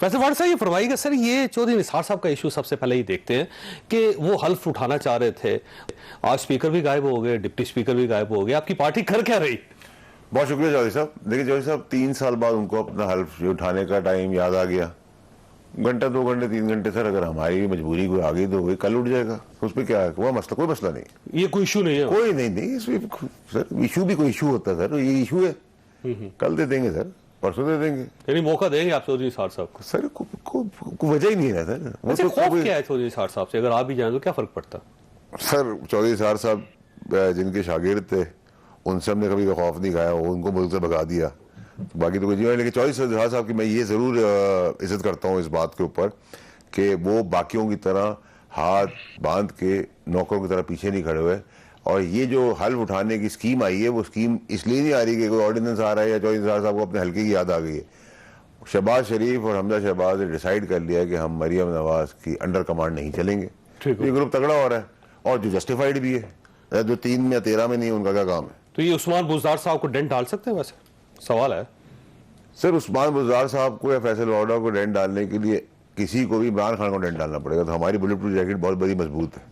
वैसे वाड़ साहब ये फरमाइएगा सर, ये चौधरी निसार साहब का इशू सबसे पहले ही देखते हैं कि वो हल्फ उठाना चाह रहे थे, आज स्पीकर भी गायब हो गए, डिप्टी स्पीकर भी गायब हो गए, आपकी पार्टी कर क्या रही? बहुत शुक्रिया चौधरी साहब। देखिए चौधरी साहब, 3 साल बाद उनको अपना हल्फ उठाने का टाइम याद आ गया। घंटा 2 घंटे 3 घंटे सर, अगर हमारी मजबूरी कोई आ गई तो वही कल उठ जाएगा, उस पर क्या है, वो मसला, कोई मसला नहीं, ये कोई इशू नहीं है, कोई नहीं इसमें सर। इशू भी कोई इशू होता है सर, ये इशू है, कल दे देंगे सर, परसों दे देंगे, यानी मौका देंगे आप चौधरी निसार साहब को? सर को वजह ही नहीं है सर। वो तो खौफ क्या है चौधरी निसार साहब से? अगर आप भी जाए तो क्या फर्क पड़ता? सर चौधरी निसार साहब जिनके शागिर्द थे उनसे हमने कभी खौफ नहीं खाया, उनको मुल्क से भगा दिया, बाकी तो कुछ नहीं। लेकिन चौधरी निसार साहब की मैं ये जरूर इज्जत करता हूँ इस बात के ऊपर कि वो बाकियों की तरह हाथ बांध के नौकरों की तरह पीछे नहीं खड़े हुए। और ये जो हल्फ उठाने की स्कीम आई है, वो स्कीम इसलिए नहीं आ रही कि कोई ऑर्डिनेंस आ रहा है या चौधरी निसार साहब को अपने हल्के की याद आ गई है। शहबाज शरीफ और हमजा शहबाज ने डिसाइड कर लिया है कि हम मरियम नवाज की अंडर कमांड नहीं चलेंगे। ये ग्रुप तगड़ा हो रहा है और जो जस्टिफाइड भी है, जो 3 या 13 में नहीं, उनका क्या काम है? तो ये उस्मान बुज़दार साहब को डेंट डाल सकते हैं? वैसे सवाल है सर, उस्मान बुज़दार साहब को या फैसल वाडा को डेंट डालने के लिए किसी को भी इमरान खान को डेंट डालना पड़ेगा। तो हमारी बुलेट प्रूफ जैकेट बहुत बड़ी मजबूत है,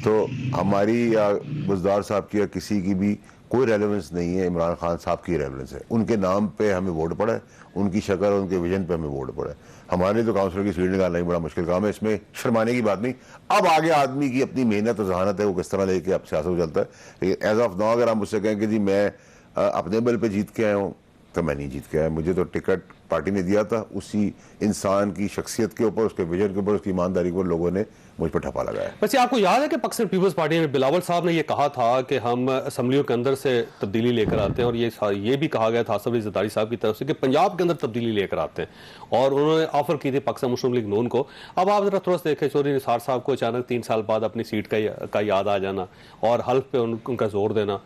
तो हमारी या बुज़दार साहब की या किसी की भी कोई रेलेवेंस नहीं है, इमरान खान साहब की रेलेवेंस है। उनके नाम पे हमें वोट पड़ा है, उनकी शक्ल और उनके विजन पे हमें वोट पड़ा है। हमारे तो काउंसलर की सीट निकालना ही बड़ा मुश्किल काम है, इसमें शर्माने की बात नहीं। अब आगे आदमी की अपनी मेहनत और जहानत है, वो किस तरह लेके अब सियासत में चलता है। लेकिन एज ऑफ नाउ अगर आप मुझसे कहें कि जी मैं अपने बल पे जीत के आया हूँ, तो मैं नहीं जीत के आया। मुझे तो टिकट पार्टी ने दिया था, उसी इंसान की शख्सियत के ऊपर, उसके विजन के ऊपर, उसकी ईमानदारी के ऊपर लोगों ने मुझ पर ठप्पा लगाया। वैसे आपको याद है कि पाकिस्तान पीपल्स पार्टी में बिलावल साहब ने ये कहा था कि हम असम्बलियों के अंदर से तब्दीली लेकर आते हैं, और ये भी कहा गया था आसिफ अली ज़रदारी साहब की तरफ से कि पंजाब के अंदर तब्दीली लेकर आते हैं, और उन्होंने ऑफर की थी पाकिस्तान मुस्लिम लीग नून को। अब आप जरा थोड़ा सा देखें, चौधरी निसार साहब को अचानक 3 साल बाद अपनी सीट का याद आ जाना और हल्फ पे उनका जोर देना।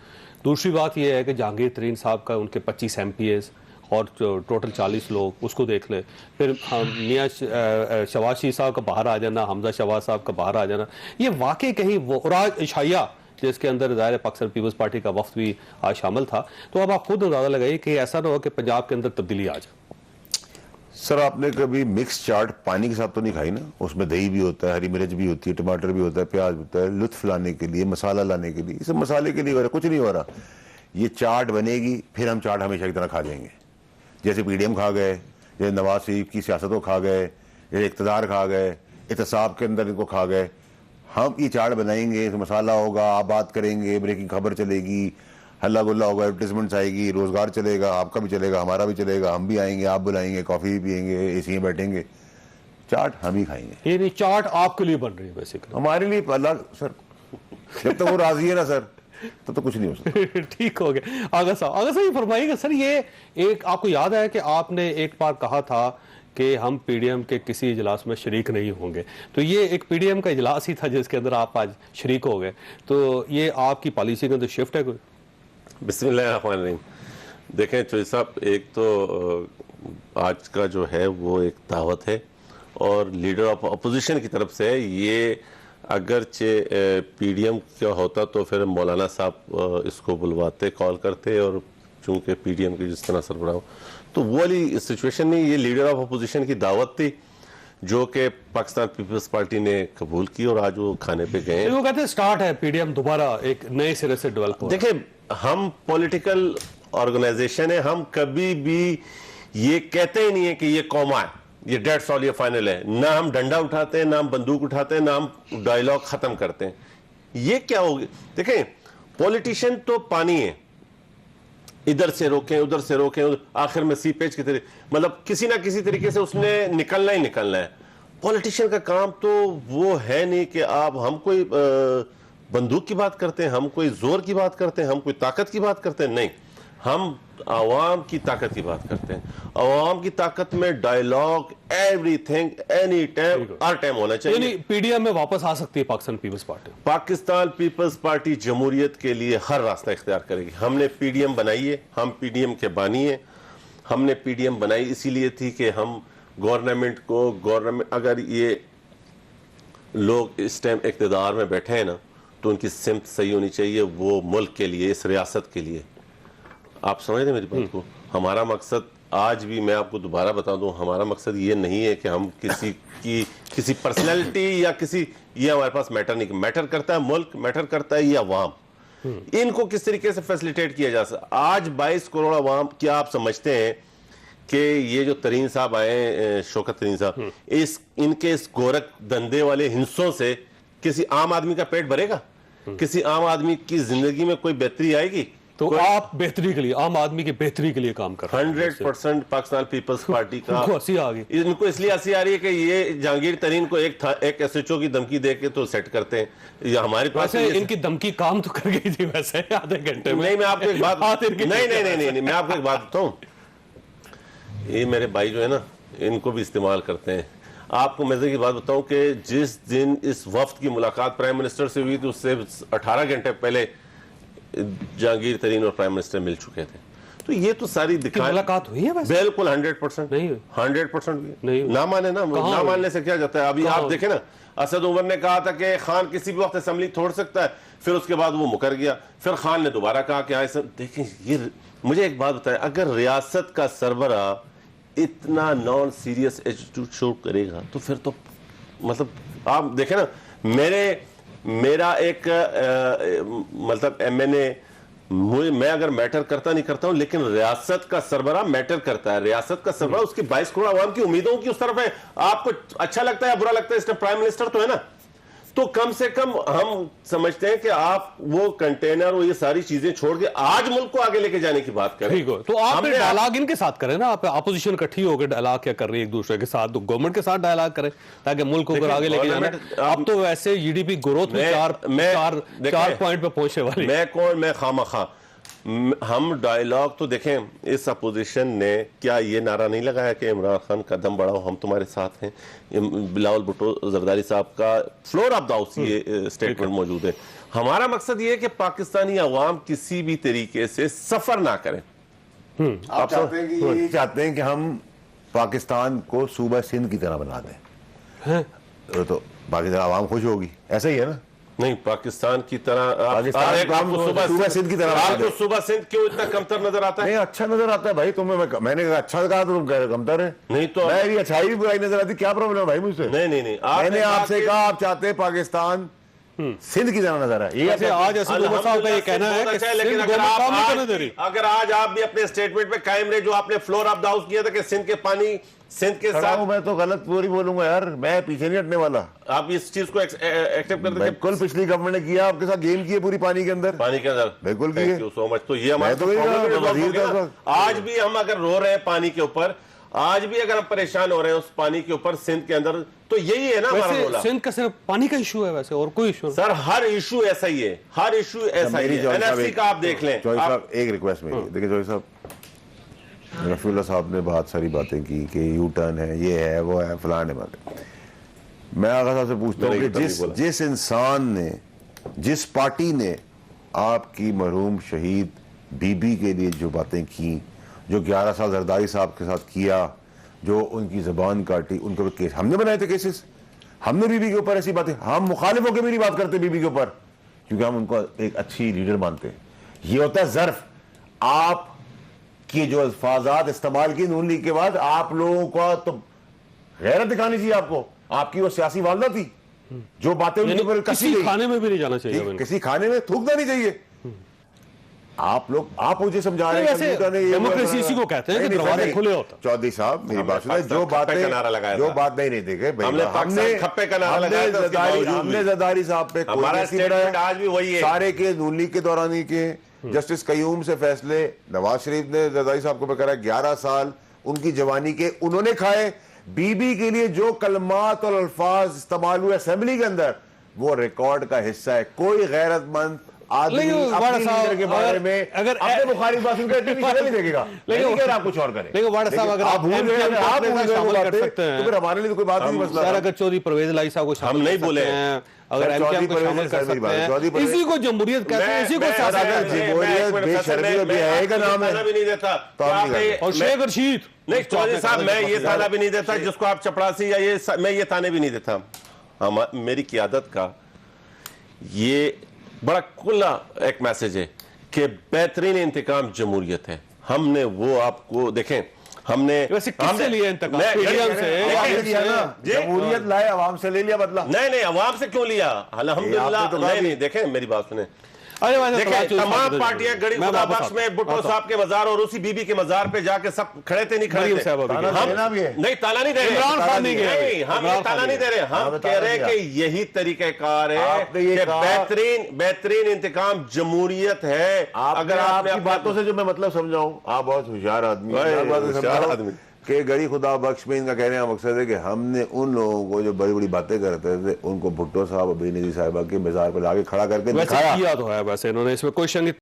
दूसरी बात यह है कि जहांगीर तरीन साहब का उनके 25 MPs और टोटल 40 लोग, उसको देख लें। फिर मियाँ शहबाज शरीफ साहब का बाहर आ जाना, हमजा शहबाज साहब का बाहर आ जाना, ये वाकई कहीं वो राज इशाया जिसके अंदर ज़ाहिर पाकिस्तान पीपल्स पार्टी का वफ्द भी आज शामिल था। तो अब आप खुद अंदाज़ा लगाइए कि ऐसा ना हो कि पंजाब के अंदर तब्दीली आ जाए। सर, आपने कभी मिक्स चाट पानी के साथ तो नहीं खाई ना? उसमें दही भी होता है, हरी मिर्च भी होती है, टमाटर भी होता है, प्याज होता है, लुत्फ लाने के लिए, मसाला लाने के लिए। इस मसाले के लिए हो रहा, कुछ नहीं हो रहा। ये चाट बनेगी, फिर हम चाट हमेशा की तरह खा जाएंगे, जैसे PDM खा गए, जैसे नवाज शरीफ की सियासत को खा गए, जैसे इक़्तिदार खा गए, एहतसाब के अंदर इनको खा गए। हम ये चाट बनाएंगे, मसाला होगा, आप बात करेंगे, ब्रेकिंग खबर चलेगी, हल्ला गुल्ला होगा, एडवर्टिजमेंट्स आएगी, रोजगार चलेगा, आपका भी चलेगा, हमारा भी चलेगा, हम भी आएंगे, आप बुलाएंगे, कॉफ़ी भी पियेंगे, AC में बैठेंगे, चाट हम ही खाएंगे। ये नहीं, चाट आपके लिए बन रही है बेसिकली, हमारे लिए अलग सर। जब तक वो राजी है ना सर, तो कुछ नहीं हो सकता। ठीक हो गया। आगा साहब ये फरमाइएगा सर, ये एक आपको याद है कि आपने एक बार कहा था कि हम PDM के किसी इजलास में शरीक नहीं होंगे, तो ये एक PDM का इजलास ही था जिसके अंदर आप आज शरीक हो गए, तो ये आपकी पॉलिसी के अंदर शिफ्ट है कोई? बिस्मिल्लाहिर्रहमानिर्रहीम। देखें चौधरी साहब, एक तो आज का जो है वो एक दावत है और लीडर ऑफ अपोजिशन की तरफ से है। ये अगरचे PDM का होता तो फिर मौलाना साहब इसको बुलवाते, कॉल करते, और चूंकि PDM की जिस तरह सरबराह हो, तो वो वाली सिचुएशन में ये लीडर ऑफ अपोजिशन की दावत थी जो कि पाकिस्तान पीपल्स पार्टी ने कबूल की, और आज वो खाने पे गए। वो कहते हैं स्टार्ट है PDM दोबारा एक नए सिरे से डेवलप हो। देखिए, हम पॉलिटिकल ऑर्गेनाइजेशन है, हम कभी भी ये कहते ही नहीं है कि ये कौमा है, ये डेड सॉल, ये फाइनल है। ना हम डंडा उठाते हैं, ना हम बंदूक उठाते हैं, ना हम डायलॉग खत्म करते हैं। ये क्या होगी? देखें, पॉलिटिशियन तो पानी है, इधर से रोकें, उधर से रोकें, आखिर में सीपेज की तरह, मतलब किसी ना किसी तरीके से उसने निकलना ही निकलना है। पॉलिटिशियन का काम तो वो है नहीं कि आप, हम कोई बंदूक की बात करते हैं, हम कोई जोर की बात करते हैं, हम कोई ताकत की बात करते हैं, नहीं, हम आवाम की ताकत की बात करते हैं। आवाम की ताकत में डायलॉग, एवरीथिंग, एनी टाइम, हर टाइम होना चाहिए। यानी PDM में वापस आ सकती है Pakistan Peoples Party? Pakistan Peoples Party जमहूरियत के लिए हर रास्ता इख्तियार करेगी। हमने PDM बनाई है, हम PDM के बानी है। हमने PDM बनाई इसीलिए थी कि हम गवर्नमेंट अगर ये लोग इस टाइम इख्तिदार में बैठे हैं ना, तो उनकी सिमत सही होनी चाहिए, वो मुल्क के लिए, इस रियासत के लिए। आप समझते मेरी बात को? हमारा मकसद आज भी मैं आपको दोबारा बता दूं, हमारा मकसद ये नहीं है कि हम किसी पर्सनैलिटी या ये हमारे पास मैटर करता है मुल्क, मैटर करता है ये अवाम, इनको किस तरीके से फैसिलिटेट किया जा सकता। आज 22 करोड़ अवाम, क्या आप समझते हैं कि ये जो तरीन साहब आए, शौकत तरीन साहब, इनके इस गोरख धंधे वाले हिंसों से किसी आम आदमी का पेट भरेगा? किसी आम आदमी की जिंदगी में कोई बेहतरी आएगी? तो आप बेहतरी के लिए, आम आदमी की बेहतरी के लिए काम कर रहे हैं। 100% पाकिस्तान पीपल्स पार्टी का हंसी आ गई। इनको इसलिए हंसी आ रही है कि ये जहांगीर तरीन को एक SHO की धमकी दे के तो सेट करते हैं। या हमारे पास इनकी धमकी काम तो कर गई थी वैसे आधे घंटे में। नहीं, मैं आपको एक बात नहीं, मैं आपको एक बात बताऊं, ये मेरे भाई जो है ना, इनको भी इस्तेमाल करते हैं। आपको मजे की बात बताऊं कि जिस दिन इस वफ्द की मुलाकात प्राइम मिनिस्टर से हुई थी, उससे 18 घंटे पहले जहांगीर तरीन और प्राइम मिनिस्टर मिल चुके थे। तो ये तो सारी मुलाकात हुई है वैसे? बिल्कुल 100% नहीं, 100% नहीं। ना माने ना मानने से क्या जाता है। अभी आप देखें ना, असद उमर ने कहा था कि खान किसी भी वक्त असेंबली छोड़ सकता है, फिर उसके बाद वो मुकर गया, फिर खान ने दोबारा कहा कि ऐसा। देखें, ये मुझे एक बात बताएं, अगर रियासत का सरबरा इतना नॉन सीरियस एटीट्यूड शो करेगा तो फिर तो मतलब आप देखें ना, मेरा एक मतलब MNA, मैं अगर मैटर करता नहीं करता हूं, लेकिन रियासत का सरबरा मैटर करता है। रियासत का सरबरा, उसकी 22 करोड़ आवाम की उम्मीदों की उस तरफ है। आपको अच्छा लगता है या बुरा लगता है, इसमें प्राइम मिनिस्टर तो है ना। तो कम से कम हम समझते हैं कि आप वो कंटेनर और ये सारी चीजें छोड़ के आज मुल्क को आगे लेके जाने की बात करें। ठीक हो तो आप डायलॉग इनके साथ करें ना, आप अपोजिशन इकट्ठी होकर डायलॉग क्या कर रही है एक दूसरे के साथ, तो गवर्नमेंट के साथ डायलॉग करें ताकि मुल्क को आगे लेके जाना। अब तो वैसे GDP ग्रोथ में 4 पॉइंट पे पहुंचे वाली। मैं खामखा हम डायलॉग तो देखें, इस अपोजिशन ने क्या ये नारा नहीं लगाया कि इमरान खान कदम बढ़ाओ, हम तुम्हारे साथ हैं। बिलावल भुट्टो जरदारी साहब का फ्लोर ऑफ द हाउस ये स्टेटमेंट मौजूद है। हमारा मकसद ये है कि पाकिस्तानी अवाम किसी भी तरीके से सफर ना करें। आप चाहते हैं कि हम पाकिस्तान को सूबा सिंध की तरह बना दें, तो पाकिस्तान अवाम खुश होगी, ऐसा ही है ना? नहीं, पाकिस्तान की तरह सूबा सिंध की तरह आपको सूबा सिंध क्यों इतना कमतर नजर आता है? नहीं, अच्छा नजर आता है भाई। मैंने अच्छा कहा तो तुम कह रहे कमतर है। नहीं तो मेरी अच्छाई भी बुराई नजर आती, क्या प्रॉब्लम है भाई मुझसे? नहीं, मैंने आपसे कहा आप चाहते हैं पाकिस्तान सिंध की तरह नजर है। ये आज असद उमर साहब का ये कहना है कि लेकिन अगर आज आप भी अपने स्टेटमेंट पे कायम रहे जो आपने फ्लोर ऑफ द हाउस किया था कि सिंध के पानी सिंध के साथ, मैं तो गलत पूरी बोलूंगा यार, मैं पीछे नहीं हटने वाला। आप इस चीज को एक्सेप्ट करते हैं? बिल्कुल, पिछली गवर्नमेंट ने किया, आपके साथ गेम किए पूरी पानी के अंदर बिल्कुल किए। Thank you so much. तो ये हमारा आज भी हम अगर रो रहे हैं पानी के ऊपर, आज भी अगर हम परेशान हो रहे हैं उस पानी के ऊपर सिंध के अंदर, तो यही है ना हमारा रोला। सिंध का सिर्फ पानी का इशू है वैसे, और कोई इशू? सर हर इशू ऐसा ही है, हर इशू ऐसा ही है। NRC का आप देख लें। एक रिक्वेस्ट मेरी, देखिए चौधरी साहब, रफीउल्लाह साहब ने बहुत सारी बातें की कि यू टर्न है, ये है, वो है, फलाने वाले। मैं आगा साहब से पूछता हूँ कि जिस इंसान ने, जिस पार्टी ने आपकी मरहूम शहीद बीबी के लिए जो बातें की, जो 11 साल जरदारी साहब के साथ किया, जो उनकी जबान काटी, उनके ऊपर केस हमने बनाए थे, केसेस हमने बीबी के ऊपर ऐसी बातें, हम मुखालिफ होकर भी नहीं बात करते बीबी के ऊपर, क्योंकि हम उनको एक अच्छी लीडर मानते हैं। ये होता है ज़र्फ। आप की जो अल्फाजात इस्तेमाल की नून लीग के बाद, आप लोगों का तो गैरत दिखानी चाहिए आपको। आपकी वो सियासी वालदा थी, जो बातें उनके ऊपर किसी खाने में भी नहीं जाना चाहिए, किसी खाने में थूकना नहीं चाहिए। आप लोग, आप मुझे समझा रहे हैं डेमोक्रेसी इसी को कहते हैं कि दरवाजे खुले होते। चौधरी साहब मेरी बात सुनिए, जो बातें नहीं देखे, हमने जरदारी साहब पे हमारा स्टेटमेंट आज भी वही है, सारे के नून लीग के दौरान ही के जस्टिस कयूम से फैसले, नवाज शरीफ ने जरदारी साहब को बेकरार 11 साल उनकी जवानी के उन्होंने खाए। बीबी के लिए जो कलमात और अल्फाज इस्तेमाल हुए असेंबली के अंदर, वो रिकॉर्ड का हिस्सा है। कोई गैरतमंद आदमी अपनी लीडर के बारे में अगर अपने बुखारी बात सुनकर इतनी शर्म नहीं देखेगा, लेकिन आप कुछ और करें। लेकिन वाड़ा साहब, अगर आप भूल गए आप शामिल कर सकते हैं, तो फिर हमारे लिए तो कोई बात नहीं मसला। अगर चौधरी परवेज इलाही साहब को हम नहीं बोले हैं, अगर एमकेएम को शामिल कर सकते हैं, इसी को जमहूरियत कहते हैं, इसी को जमहूरियत बेशर्मी और बेहयाई का नाम है भी नहीं देता। और शेख रशीद नहीं, चौधरी साहब मैं ये ताना भी नहीं देता जिसको आप चपरासी या ये, मैं ये ताने भी नहीं देता। मेरी क़ियादत का ये बड़ा खुला एक मैसेज है कि बेहतरीन इंतकाम जमहूरियत है। हमने वो आपको देखें, हमने वैसे किससे लिए इंतकाम? मैं- पीडीएम से? अवाम से लिया ना, जी। जमहूरियत लाए अवाम से ले लिया बदला। नहीं अवाम से क्यों लिया? अल्हम्दुलिल्लाह। आपने तो कहा नहीं, देखें मेरी बात सुने। अरे वैसे देखिए तलाश चूज तमाम करते पार्टियां थे। गड़ी मैं खुदा वापस बख्श आता में हूं। भुट्टो साहब के मजार और उसी बीबी के मजार पे जाके सब खड़े थे, नहीं खड़े मरीम थे? साहब अभी ताला गए। देना भी है। नहीं ताला नहीं दे रहे, इमरान खान नहीं गए अभी। नहीं, हम इमरान ये ताला खान नहीं दे रहे, हम हाँ, कह रहे हैं ताला कि यही तरीक़ाकार है आपने ये कि कहा- बेहतरीन इंतकाम जमहूरियत है। अगर आपकी बातों से जो मैं मतलब समझाऊं, आप बहुत होशियार आदमी हैं, भाई, मैं बात होशियार समझाऊं आदमी। कि गड़ी खुदा बख्श में इनका कहने का मकसद है कि हमने उन लोगों को जो बड़ी बड़ी बातें करते थे उनको भुट्टो साहब और बेनज़ीर साहिबा के मज़ार पर लाके खड़ा करके वैसे दिखाया। किया तो है, वैसे इन्होंने इसमें कोई शंक